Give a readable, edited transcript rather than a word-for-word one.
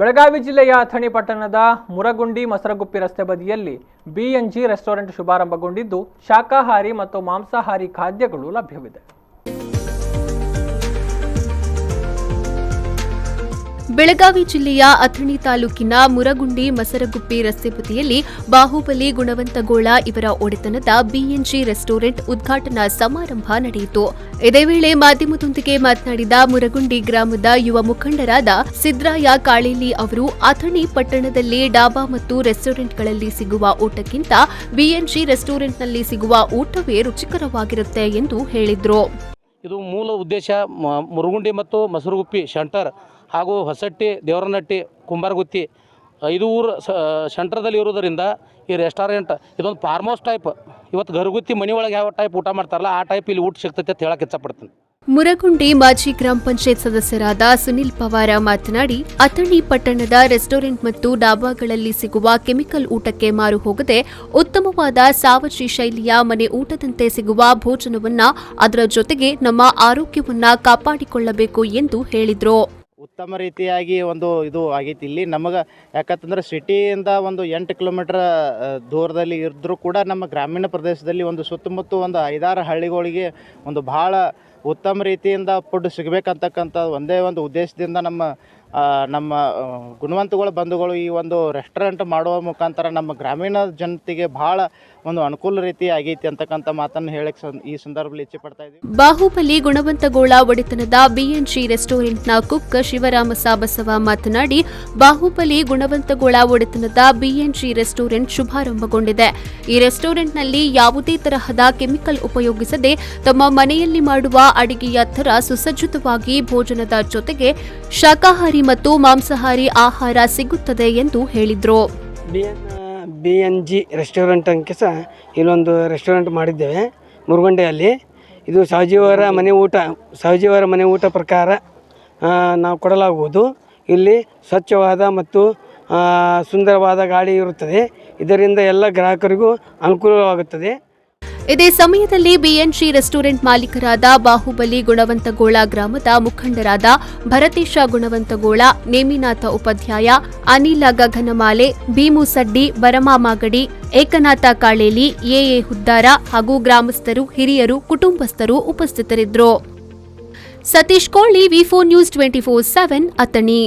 ಬೆಳಗಾವಿ ಜಿಲ್ಲೆಯ ಅಥಣಿ ಪಟ್ಟಣದ ಮುರಗುಂಡಿ ಮಸರಗುಪ್ಪಿ ರಸ್ತೆ ಬದಿಯಲ್ಲಿ ಬಿಎನ್ಜಿ ರೆಸ್ಟೋರೆಂಟ್ ಶುಭಾರಂಭಗೊಂಡಿದ್ದು ಶಾಕಾಹಾರಿ ಮತ್ತು ಮಾಂಸಾಹಾರಿ ಖಾದ್ಯಗಳು ಲಭ್ಯವಿದೆ. ಬೆಳಗಾವಿ ಜಿಲ್ಲೆಯ ಅಥಣಿ ತಾಲೂಕಿನ ಮುರಗುಂಡಿ ಮಸರಗುಪ್ಪಿ ರಸ್ತೆ ಬದಿಯಲ್ಲಿ ಬಾಹುಬಲಿ ಗುಣವಂತಗೋಳ ಇವರ ಒಡೆತನದ ಬಿಎನ್ಜಿ ರೆಸ್ಟೋರೆಂಟ್ ಉದ್ಘಾಟನಾ ಸಮಾರಂಭ ನಡೆಯಿತು. ಇದೇ ವೇಳೆ ಮಾಧ್ಯಮದೊಂದಿಗೆ ಮಾತನಾಡಿದ ಮುರಗುಂಡಿ ಗ್ರಾಮದ ಯುವ ಮುಖಂಡರಾದ ಸಿದ್ರಾಯ ಕಾಳೇಲಿ ಅವರು ಅಥಣಿ ಪಟ್ಟಣದಲ್ಲಿ ಡಾಬಾ ಮತ್ತು ರೆಸ್ಟೋರೆಂಟ್ಗಳಲ್ಲಿ ಸಿಗುವ ಊಟಕ್ಕಿಂತ ಬಿಎನ್ಜಿ ರೆಸ್ಟೋರೆಂಟ್ನಲ್ಲಿ ಸಿಗುವ ಊಟವೇ ರುಚಿಕರವಾಗಿರುತ್ತೆ ಎಂದು ಹೇಳಿದರು. ಇದು ಮೂಲ ಉದ್ದೇಶ ಮುರಗುಂಡಿ ಮತ್ತು ಮಸರಗುಪ್ಪಿ ಸೆಂಟರ್ ಹಾಗೂ ಹೊಸಟ್ಟಿ, ದೇವರನಟ್ಟಿ, ಕುಂಬಾರಗುತ್ತಿ 5 ಊರು ಸೆಂಟ್ರದಲ್ಲಿ ಇರೋದರಿಂದ ಈ ರೆಸ್ಟೋರೆಂಟ್ ಇದೊಂದು ಫಾರ್ಮ್ ಹೌಸ್ ಟೈಪ್. ಇವತ್ತು घरगुत्ती ಮನೆ ಒಳಗೆ ಯಾವ ಟೈಪ್ ಊಟ ಮಾಡ್ತಾರಲ್ಲ ಆ ಟೈಪ್ ಇಲ್ಲಿ ಊಟ ಸಿಗ್ತೈತೆ ಅಂತ ಹೇಳಕ್ಕೆ ಇಷ್ಟಪಡ್ತೀನಿ. ಮುರಗುಂಡಿ ಮಾಜಿ ಗ್ರಾಮ ಪಂಚಾಯತ್ ಸದಸ್ಯರಾದ ಸುನಿಲ್ ಪವಾರ ಮಾತನಾಡಿ, ಅಥಣಿ ಪಟ್ಟಣದ ರೆಸ್ಟೋರೆಂಟ್ ಮತ್ತು ಡಾಬಾಗಳಲ್ಲಿ ಸಿಗುವ ಕೆಮಿಕಲ್ ಊಟಕ್ಕೆ ಮಾರು ಹೋಗದೆ ಉತ್ತಮವಾದ ಸಾವಜಿ ಶೈಲಿಯ ಮನೆ ಊಟದಂತೆ ಸಿಗುವ ಭೋಜನವನ್ನ, ಅದರ ಜೊತೆಗೆ ನಮ್ಮ ಆರೋಗ್ಯವನ್ನ ಕಾಪಾಡಿಕೊಳ್ಳಬೇಕು ಎಂದು ಹೇಳಿದರು. ಉತ್ತಮ ರೀತಿಯಾಗಿ ಒಂದು ಇದು ಆಗೈತಿ ಇಲ್ಲಿ ನಮಗೆ. ಯಾಕಂತಂದ್ರೆ ಸಿಟಿಯಿಂದ ಒಂದು 8 ಕಿಲೋಮೀಟರ್ ದೂರದಲ್ಲಿ ಇದ್ದರೂ ಕೂಡ ನಮ್ಮ ಗ್ರಾಮೀಣ ಪ್ರದೇಶದಲ್ಲಿ ಒಂದು ಸುತ್ತಮುತ್ತ ಒಂದು 5-6 ಹಳ್ಳಿಗಳಿಗೆ ಒಂದು ಭಾಳ ಉತ್ತಮ ರೀತಿಯಿಂದ ಫುಡ್ ಸಿಗಬೇಕಂತಕ್ಕಂಥ ಒಂದೇ ಒಂದು ಉದ್ದೇಶದಿಂದ ನಮ್ಮ ಗುಣವಂತಗಳ ಬಂಧುಗಳು ಈ ಒಂದು ರೆಸ್ಟೋರೆಂಟ್ ಮಾಡುವ ಮುಖಾಂತರ ನಮ್ಮ ಗ್ರಾಮೀಣ ಜನತೆಗೆ ಭಾಳ ಒಂದು ಅನುಕೂಲ ರೀತಿ ಆಗೈತಿ ಅಂತಕ್ಕಂಥ ಮಾತನ್ನು ಹೇಳಕ್ಕೆ ಈ ಸಂದರ್ಭದಲ್ಲಿ ಇಚ್ಛೆ ಪಡ್ತಾ ಇದ್ದೀವಿ. ಬಾಹುಬಲಿ ಗುಣವಂತಗೋಳ ಒಡೆತನದ ಬಿಎನ್ಜಿ ರೆಸ್ಟೋರೆಂಟ್ನ ಕುಕ್ ಶಿವರಾಮ ಸಾಬಸವ ಮಾತನಾಡಿ, ಬಾಹುಬಲಿ ಗುಣವಂತಗೋಳ ಒಡೆತನದ ಬಿಎನ್ಜಿ ರೆಸ್ಟೋರೆಂಟ್ ಶುಭಾರಂಭಗೊಂಡಿದೆ. ಈ ರೆಸ್ಟೋರೆಂಟ್ನಲ್ಲಿ ಯಾವುದೇ ತರಹದ ಕೆಮಿಕಲ್ ಉಪಯೋಗಿಸದೆ ತಮ್ಮ ಮನೆಯಲ್ಲಿ ಮಾಡುವ ಅಡಿಗೆಯ ಥರ ಸುಸಜ್ಜಿತವಾಗಿ ಭೋಜನದ ಜೊತೆಗೆ ಶಾಕಾಹಾರಿ ಮತ್ತು ಮಾಂಸಾಹಾರಿ ಆಹಾರ ಸಿಗುತ್ತದೆ ಎಂದು ಹೇಳಿದರು. ಬಿಎನ್ಜಿ ರೆಸ್ಟೋರೆಂಟ್ ಅಂಕೆ ಸಹ ಇಲ್ಲೊಂದು ರೆಸ್ಟೋರೆಂಟ್ ಮಾಡಿದ್ದೇವೆ ಮುರುಗುಂಡಿಯಲ್ಲಿ. ಇದು ಸಹಜೀವರ ಮನೆ ಊಟ ಪ್ರಕಾರ ನಾವು ಕೊಡಲಾಗುವುದು. ಇಲ್ಲಿ ಸ್ವಚ್ಛವಾದ ಮತ್ತು ಸುಂದರವಾದ ಗಾಳಿ ಇರುತ್ತದೆ. ಇದರಿಂದ ಎಲ್ಲ ಗ್ರಾಹಕರಿಗೂ ಅನುಕೂಲವಾಗುತ್ತದೆ. ಇದೇ ಸಮಯದಲ್ಲಿ ಬಿಎನ್ಜಿ ರೆಸ್ಟೋರೆಂಟ್ ಮಾಲೀಕರಾದ ಬಾಹುಬಲಿ ಗುಣವಂತಗೋಳ ಗ್ರಾಮದ ಮುಖಂಡರಾದ ಭರತೇಶ ಗುಣವಂತಗೋಳ, ನೇಮಿನಾಥ ಉಪಾಧ್ಯಾಯ, ಅನಿಲ ಗಗನಮಾಲೆ, ಭೀಮು ಸಡ್ಡಿ, ಬರಮಾ ಮಾಗಡಿ, ಏಕನಾಥ ಕಾಳೇಲಿ, ಎಎ ಹುದ್ದಾರ ಹಾಗೂ ಗ್ರಾಮಸ್ಥರು, ಹಿರಿಯರು, ಕುಟುಂಬಸ್ಥರು ಉಪಸ್ಥಿತರಿದ್ದರು. ಸತೀಶ್ ಕೋಳಿ, ವಿ4 ನ್ಯೂಸ್ 24/7 ಅಥಣಿ.